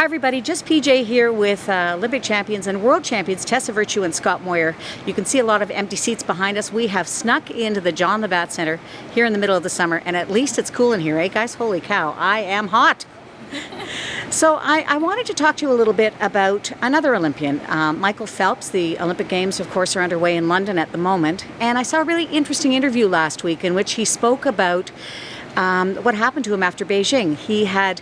Hi everybody, just PJ here with Olympic champions and world champions Tessa and Scott Moir. You can see a lot of empty seats behind us. We have snuck into the John Labatt Center here in the middle of the summer, and at least it's cool in here, eh guys? Holy cow, I am hot. So I wanted to talk to you a little bit about another Olympian, Michael Phelps. The Olympic Games, of course, are underway in London at the moment, and I saw a really interesting interview last week in which he spoke about what happened to him after Beijing. He had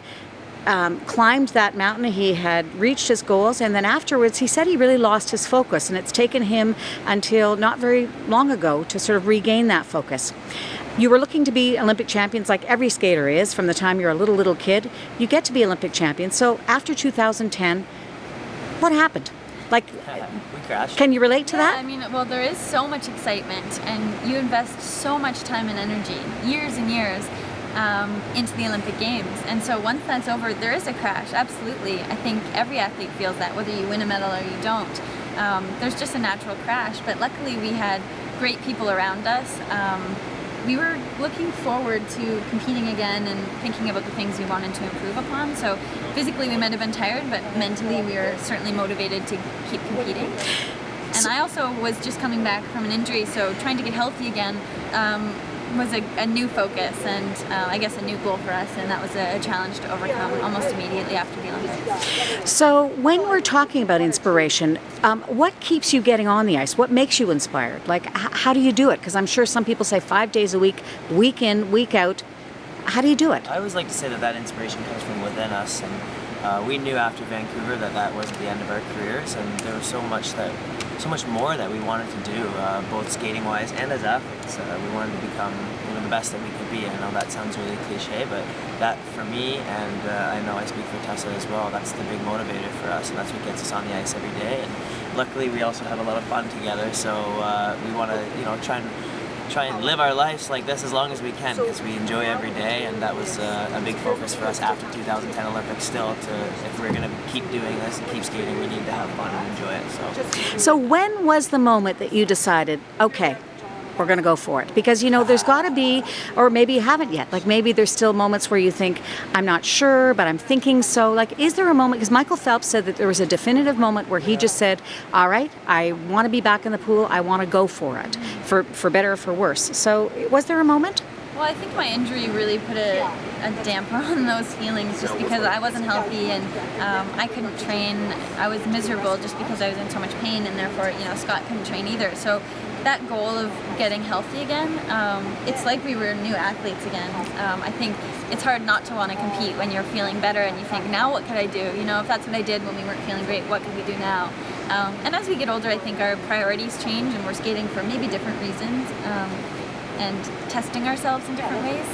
climbed that mountain, he had reached his goals, and then afterwards he said he really lost his focus, and it's taken him until not very long ago to sort of regain that focus. You were looking to be Olympic champions like every skater is from the time you're a little kid. You get to be Olympic champions. So after 2010, what happened? Like, we crashed. Can you relate to that? I mean, well, there is so much excitement, and you invest so much time and energy, years and years, into the Olympic Games. And so once that's over, there is a crash, absolutely. I think every athlete feels that, whether you win a medal or you don't. There's just a natural crash, but luckily we had great people around us. We were looking forward to competing again and thinking about the things we wanted to improve upon. So physically we might have been tired, but mentally we were certainly motivated to keep competing. And I also was just coming back from an injury, so trying to get healthy again was a new focus and I guess a new goal for us, and that was a challenge to overcome almost immediately after the Olympics. So when we're talking about inspiration, what keeps you getting on the ice? What makes you inspired? Like, how do you do it? Because I'm sure some people say 5 days a week, week in, week out. How do you do it? I always like to say that inspiration comes from within us, and we knew after Vancouver that wasn't the end of our careers, and there was so much more that we wanted to do, both skating-wise and as athletes. We wanted to become the best that we could be. I know that sounds really cliche, but that for me, and I know I speak for Tessa as well, that's the big motivator for us, and that's what gets us on the ice every day. And luckily we also have a lot of fun together, so we want to try and live our lives like this as long as we can, because we enjoy every day, and that was a big focus for us after 2010 Olympics still. If we're going to keep doing this and keep skating, we need to have fun and enjoy it. So when was the moment that you decided, okay, we're going to go for it? Because, there's got to be, or maybe you haven't yet, like maybe there's still moments where you think, I'm not sure, but I'm thinking so. Like, is there a moment, because Michael Phelps said that there was a definitive moment where he just said, all right, I want to be back in the pool, I want to go for it, for better or for worse. So was there a moment? Well, I think my injury really put a damper on those feelings, just because I wasn't healthy and I couldn't train. I was miserable just because I was in so much pain, and therefore, Scott couldn't train either. So that goal of getting healthy again, it's like we were new athletes again. I think it's hard not to want to compete when you're feeling better and you think, now what could I do? If that's what I did when we weren't feeling great, what could we do now? And as we get older, I think our priorities change, and we're skating for maybe different reasons, and testing ourselves in different ways.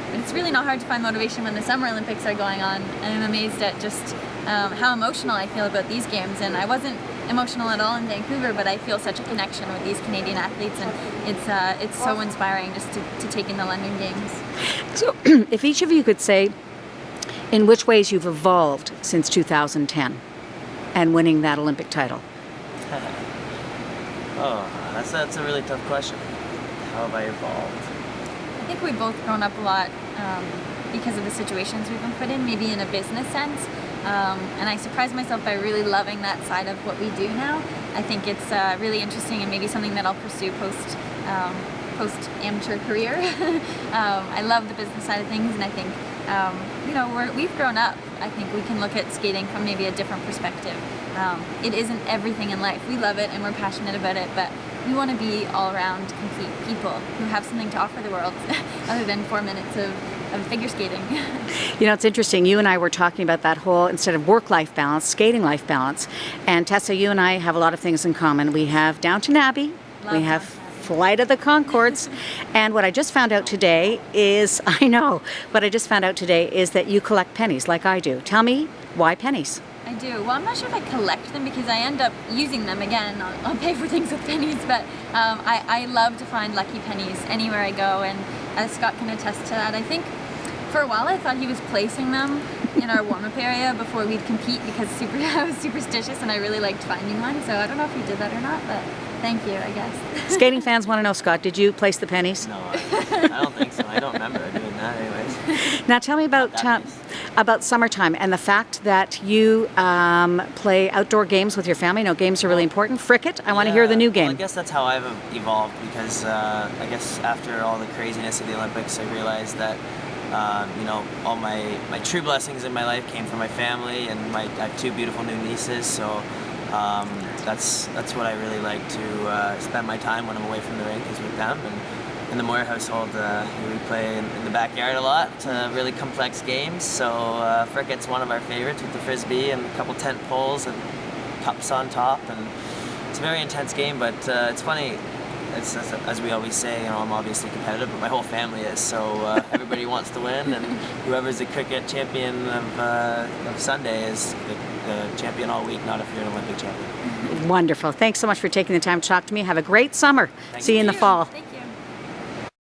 But it's really not hard to find motivation when the Summer Olympics are going on, and I'm amazed at just how emotional I feel about these games. And I wasn't emotional at all in Vancouver, but I feel such a connection with these Canadian athletes, and it's so inspiring just to take in the London Games. So if each of you could say in which ways you've evolved since 2010 and winning that Olympic title. Oh, that's a really tough question. How have I evolved? I think we've both grown up a lot because of the situations we've been put in, maybe in a business sense. And I surprised myself by really loving that side of what we do now. I think it's really interesting, and maybe something that I'll pursue post amateur career. I love the business side of things, and I think we've grown up. I think we can look at skating from maybe a different perspective. It isn't everything in life. We love it and we're passionate about it, but we want to be all-around complete people who have something to offer the world other than 4 minutes of figure skating. It's interesting. You and I were talking about that whole, instead of work-life balance, skating life balance. And Tessa, you and I have a lot of things in common. We have Downton Abbey. We have Flight of the Conchords. And what I just found out today is, I know, what I just found out today is that you collect pennies like I do. Tell me, why pennies? I do. Well, I'm not sure if I collect them because I end up using them again. I'll pay for things with pennies, but I love to find lucky pennies anywhere I go, and as Scott can attest to that. I think for a while I thought he was placing them in our warm-up area before we'd compete because I was superstitious and I really liked finding one, so I don't know if he did that or not, but thank you, I guess. Skating fans want to know, Scott, did you place the pennies? No, I don't think so. I don't remember doing that anyways. Now tell me about about summertime and the fact that you play outdoor games with your family. No, games are really important. Cricket, I want to hear the new game. Well, I guess that's how I've evolved because I guess after all the craziness of the Olympics, I realized that you know, all my true blessings in my life came from my family, and I have 2 beautiful new nieces. So that's what I really like to spend my time when I'm away from the rink is with them. And in the Moir household, we play in the backyard a lot, really complex games. So cricket's one of our favorites with the frisbee and a couple tent poles and cups on top, and it's a very intense game. But it's funny. It's, as we always say, you know, I'm obviously competitive, but my whole family is. So everybody wants to win, and whoever's the cricket champion of Sunday is the champion all week, not if you're an Olympic champion. Wonderful. Thanks so much for taking the time to talk to me. Have a great summer. See you in the fall.